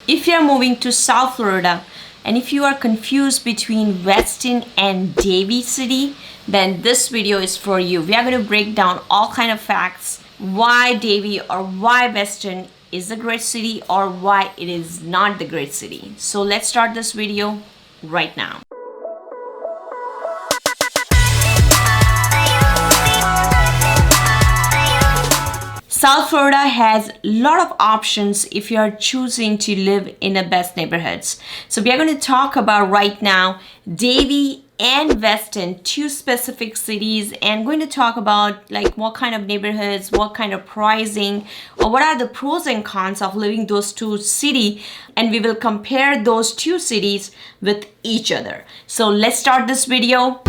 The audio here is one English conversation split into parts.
If you're moving to South Florida and if you are confused between Weston and Davie City, then this video is for you. We are going to break down all kind of facts, why Davie or why Weston is a great city or why it is not the great city. So let's start this video right now. South Florida has a lot of options if you are choosing to live in the best neighborhoods. So we are going to talk about right now Davie and Weston, two specific cities, and going to talk about like what kind of neighborhoods, what kind of pricing, or what are the pros and cons of living those two cities, and we will compare those two cities with each other. So let's start this video.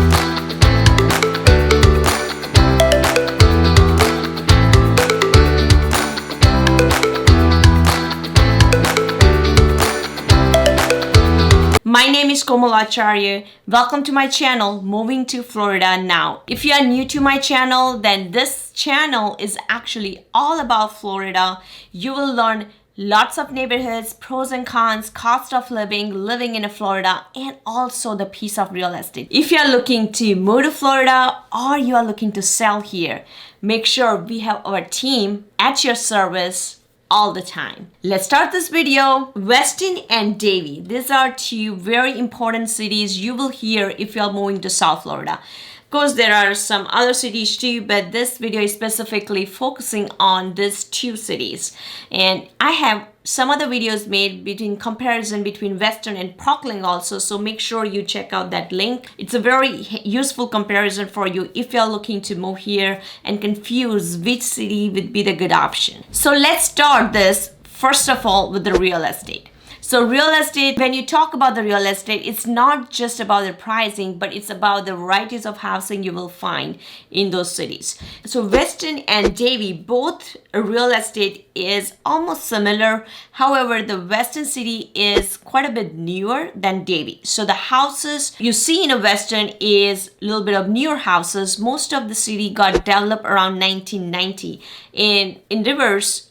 My name is Komal Acharya. Welcome to my channel, Moving to Florida Now. If you are new to my channel, then this channel is actually all about Florida. You will learn lots of neighborhoods, pros and cons, cost of living in Florida, and also the piece of real estate. If you are looking to move to Florida or you are looking to sell here, make sure we have our team at your service all the time. Let's start this video. Weston and Davie. These are two very important cities you will hear if you're moving to South Florida. Of course, there are some other cities too, but this video is specifically focusing on these two cities. And I have some other videos made between comparison between Weston and Parkland also, so make sure you check out that link. It's a very useful comparison for you if you're looking to move here and confuse which city would be the good option. So let's start this first of all with the real estate. So real estate, when you talk about the real estate, it's not just about the pricing, but it's about the varieties of housing you will find in those cities. So Weston and Davie, both real estate is almost similar. However, the Weston city is quite a bit newer than Davie. So the houses you see in a Weston is a little bit of newer houses. Most of the city got developed around 1990. In reverse,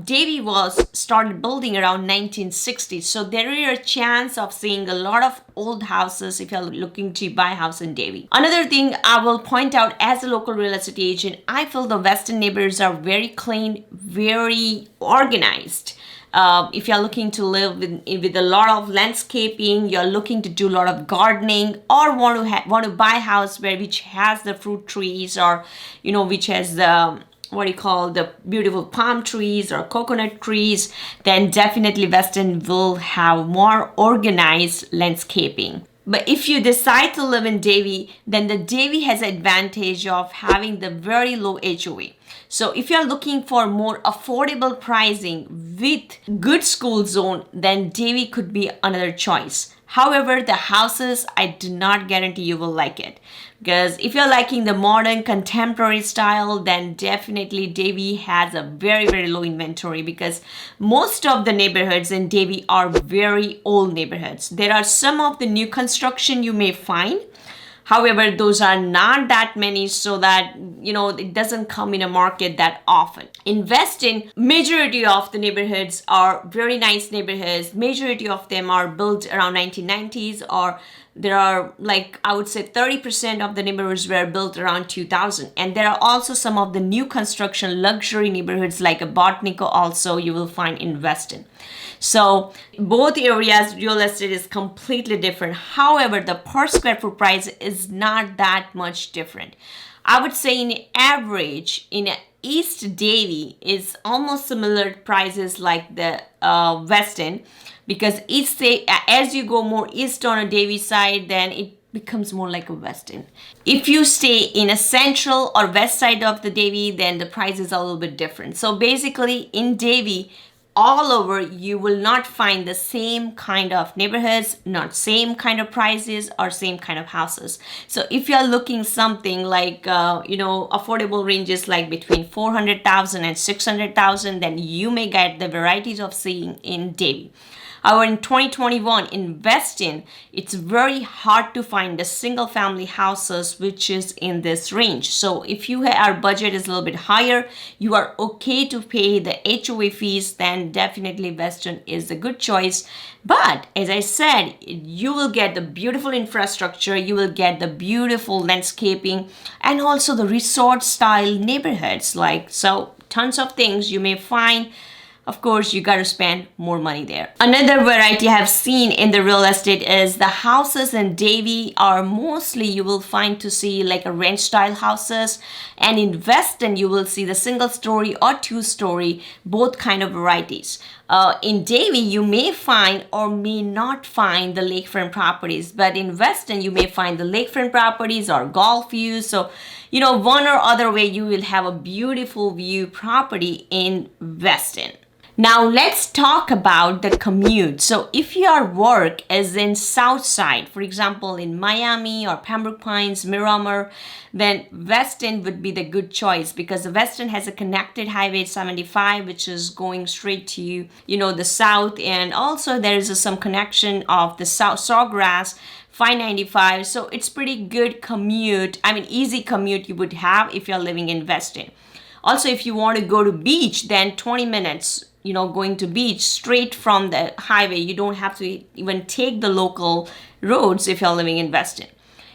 Davie was started building around 1960. So there is a chance of seeing a lot of old houses if you're looking to buy a house in Davie. Another thing I will point out as a local real estate agent, I feel the Weston neighborhoods are very clean, very organized. If you're looking to live with a lot of landscaping, you're looking to do a lot of gardening, or want to buy a house which has the fruit trees, or which has the the beautiful palm trees or coconut trees, then definitely Weston will have more organized landscaping. But if you decide to live in Davie, then the Davie has an advantage of having the very low HOA. So if you're looking for more affordable pricing with good school zone, then Davie could be another choice. However, the houses, I do not guarantee you will like it. Because if you're liking the modern contemporary style, then definitely Davie has a very, very low inventory, because most of the neighborhoods in Davie are very old neighborhoods. There are some of the new construction you may find. However, those are not that many, so that, it doesn't come in a market that often. In Weston, majority of the neighborhoods are very nice neighborhoods. Majority of them are built around 1990s, or there are I would say 30% of the neighborhoods were built around 2000. And there are also some of the new construction luxury neighborhoods like a Botanico also you will find in Weston. So both areas real estate is completely different. However, the per square foot price is not that much different. I would say in average in East Davie is almost similar prices like the Weston, because as you go more east on a Davie side, then it becomes more like a Weston. If you stay in a central or west side of the Davie, then the prices are a little bit different. So basically in Davie, all over, you will not find the same kind of neighborhoods, not same kind of prices or same kind of houses. So if you're looking something like, affordable ranges like between 400,000 and 600,000, then you may get the varieties of seeing in Davie. However, in 2021 in Weston, it's very hard to find the single family houses which is in this range. So if our budget is a little bit higher, you are okay to pay the HOA fees, then then definitely Weston is a good choice. But as I said, you will get the beautiful infrastructure, you will get the beautiful landscaping, and also the resort style neighborhoods. Like, so tons of things you may find. Of course, you got to spend more money there. Another variety I have seen in the real estate is the houses in Davie are mostly you will find to see like a ranch style houses, and in Weston you will see the single story or two story, both kind of varieties. In Davie you may find or may not find the lakefront properties, but in Weston you may find the lakefront properties or golf views. So one or other way you will have a beautiful view property in Weston. Now let's talk about the commute. So if your work is in South Side, for example in Miami or Pembroke Pines, Miramar, then Weston would be the good choice, because Weston has a connected highway 75 which is going straight to the south, and also there is some connection of the south Sawgrass 595. So it's pretty good commute. I mean, easy commute you would have if you're living in Weston. Also, if you want to go to beach, then 20 minutes going to beach straight from the highway. You don't have to even take the local roads if you're living in Weston.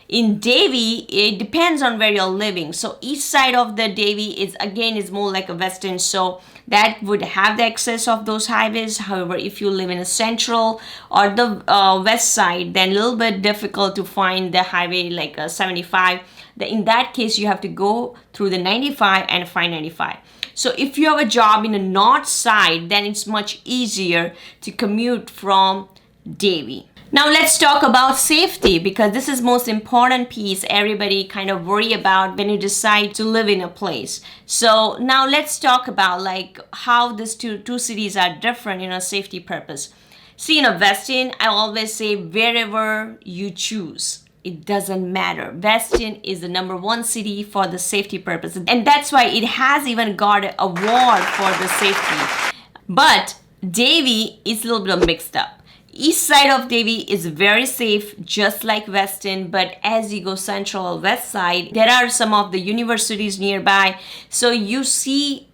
In Davie, it depends on where you're living. So east side of the Davie is more like a Weston, so that would have the access of those highways. However, if you live in a central or the west side, then a little bit difficult to find the highway like a 75. In that case, you have to go through the 95 and 595. So if you have a job in the north side, then it's much easier to commute from Davie. Now let's talk about safety, because this is most important piece everybody kind of worry about when you decide to live in a place. So now let's talk about like how these two cities are different in a safety purpose. See, in a Weston, I always say wherever you choose, it doesn't matter. Weston is the number one city for the safety purposes, and that's why it has even got an award for the safety. But Davie is a little bit mixed up. East side of Davie is very safe, just like Weston, but as you go central or west side, there are some of the universities nearby. So you see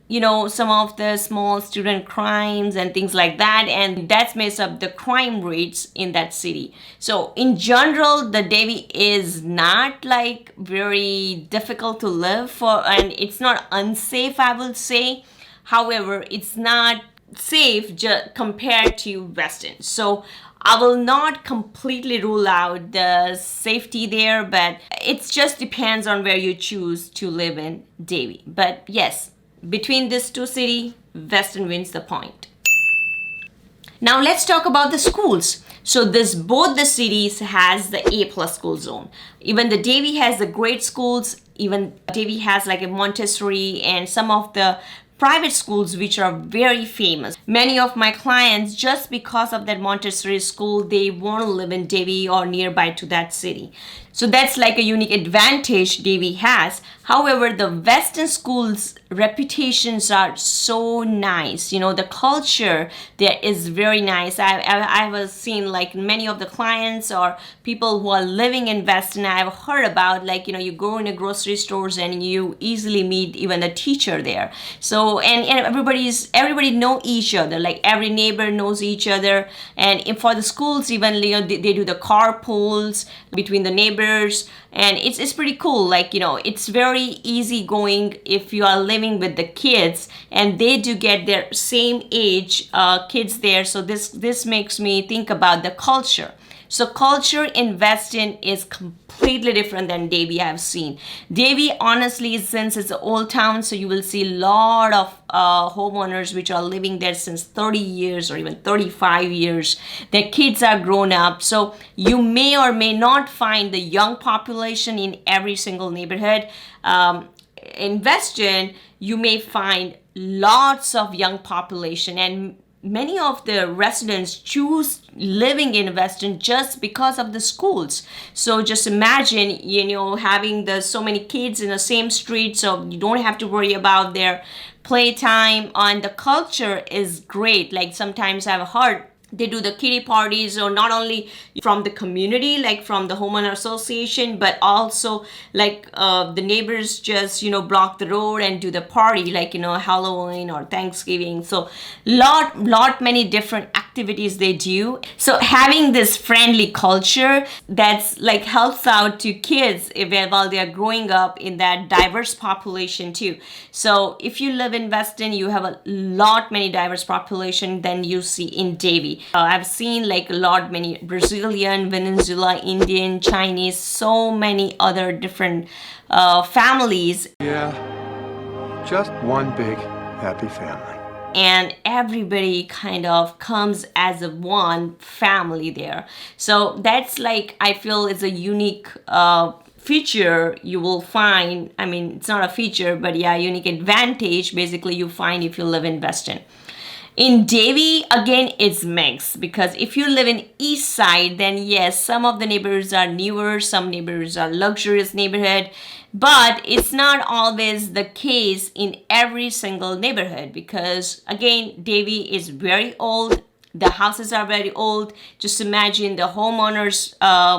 some of the small student crimes and things like that, and that's makes up the crime rates in that city. So in general, the Davie is not like very difficult to live for, and it's not unsafe, I will say. However, it's not safe compared to Weston. So I will not completely rule out the safety there, but it just depends on where you choose to live in Davie. But yes, between these two cities, Weston wins the point. Now let's talk about the schools. So both the cities has the A+ school zone. Even the Davie has the great schools. Even Davie has like a Montessori and some of the private schools which are very famous. Many of my clients, just because of that Montessori school, they want to live in Davie or nearby to that city. So that's like a unique advantage Davie has. However, the Western schools' reputations are so nice. The culture there is very nice. I have seen like many of the clients or people who are living in Western, I've heard about like, you go in the grocery stores and you easily meet even the teacher there. So, and everybody know each other, like every neighbor knows each other. And for the schools, even, they do the carpools between the neighbors. And it's pretty cool. Like, it's very easy going if you are living with the kids, and they do get their same age kids there. So this makes me think about the culture. So culture in Weston is completely different than Davie I've seen. Davie, honestly, since it's an old town, so you will see a lot of homeowners which are living there since 30 years or even 35 years. Their kids are grown up. So you may or may not find the young population in every single neighborhood. In Weston, you may find lots of young population, and many of the residents choose living in Weston just because of the schools. So just imagine, having so many kids in the same street, so you don't have to worry about their playtime, and the culture is great. Like sometimes I've heard They do the kiddie parties, or not only from the community, like from the homeowner association, but also like the neighbors just block the road and do the party, like Halloween or Thanksgiving. So lot many different activities they do. So having this friendly culture that's like helps out to kids while they are growing up in that diverse population too. So if you live in Weston, you have a lot many diverse population than you see in Davie. I've seen like many Brazilian, Venezuela, Indian, Chinese, so many other different families. Yeah, just one big happy family. And everybody kind of comes as a one family there. So that's like, I feel it's a unique feature you will find. I mean, it's not a feature, but yeah, unique advantage basically you find if you live in Weston. In Davie, again, it's mixed, because if you live in East Side, then yes, some of the neighborhoods are newer, some neighborhoods are luxurious neighborhood, but it's not always the case in every single neighborhood, because again, Davie is very old. The houses are very old. Just imagine the homeowners,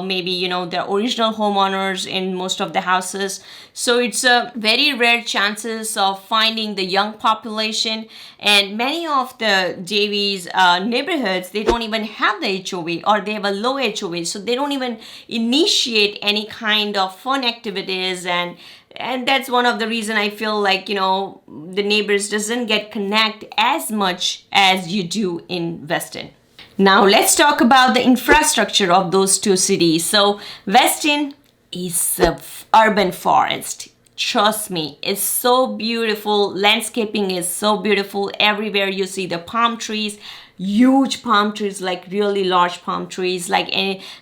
maybe, the original homeowners in most of the houses. So it's a very rare chances of finding the young population. And many of the Davie's neighborhoods, they don't even have the HOA, or they have a low HOA. So they don't even initiate any kind of fun activities, and that's one of the reason I feel like the neighbors doesn't get connect as much as you do in Weston. Now let's talk about the infrastructure of those two cities. So Weston is a urban forest. Trust me, it's so beautiful. Landscaping is so beautiful. Everywhere you see the palm trees, huge palm trees, like really large palm trees. Like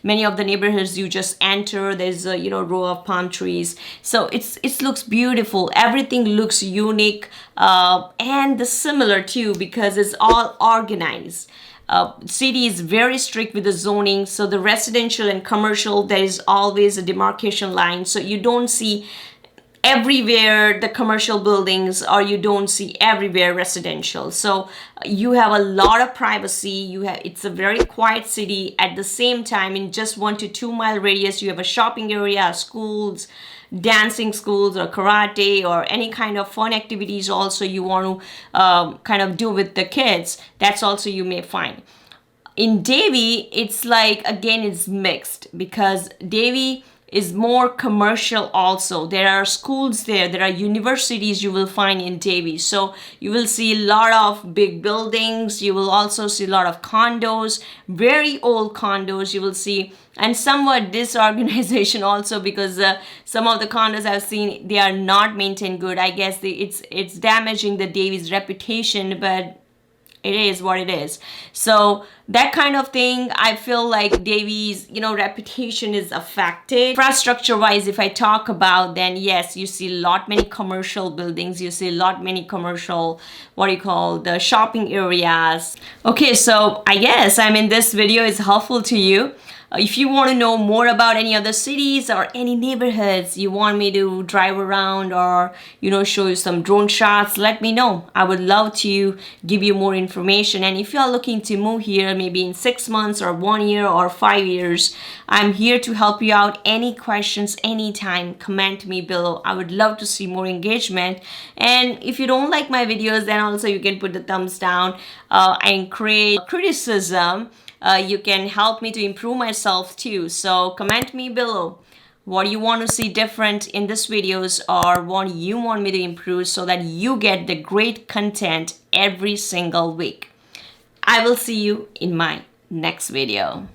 many of the neighborhoods you just enter, there's a row of palm trees. So it looks beautiful. Everything looks unique and similar too, because it's all organized. City is very strict with the zoning, so the residential and commercial, there is always a demarcation line. So you don't see everywhere the commercial buildings, or you don't see everywhere residential. So you have a lot of privacy. It's a very quiet city. At the same time, in just 1 to 2 mile radius, you have a shopping area, schools, dancing schools, or karate, or any kind of fun activities also you want to kind of do with the kids. That's also you may find. In Davie, it's like, again, it's mixed, because Davie is more commercial also. There are schools there are universities you will find in Davie. So you will see a lot of big buildings. You will also see a lot of condos, very old condos you will see, and somewhat disorganization also, because some of the condos I've seen, they are not maintained good. I guess it's damaging the Davie's reputation, but it is what it is. So that kind of thing, I feel like Davie's reputation is affected. Infrastructure wise, if I talk about, then yes, you see many commercial buildings, you see many commercial, the shopping areas. Okay, so I guess this video is helpful to you. If you want to know more about any other cities or any neighborhoods you want me to drive around, or show you some drone shots, let me know. I would love to give you more information. And if you are looking to move here maybe in 6 months or 1 year or 5 years, I'm here to help you out. Any questions, anytime, comment me below. I would love to see more engagement. And if you don't like my videos, then also you can put the thumbs down and create criticism. You can help me to improve myself too. So comment me below what you want to see different in this videos, or what you want me to improve, so that you get the great content every single week. I will see you in my next video.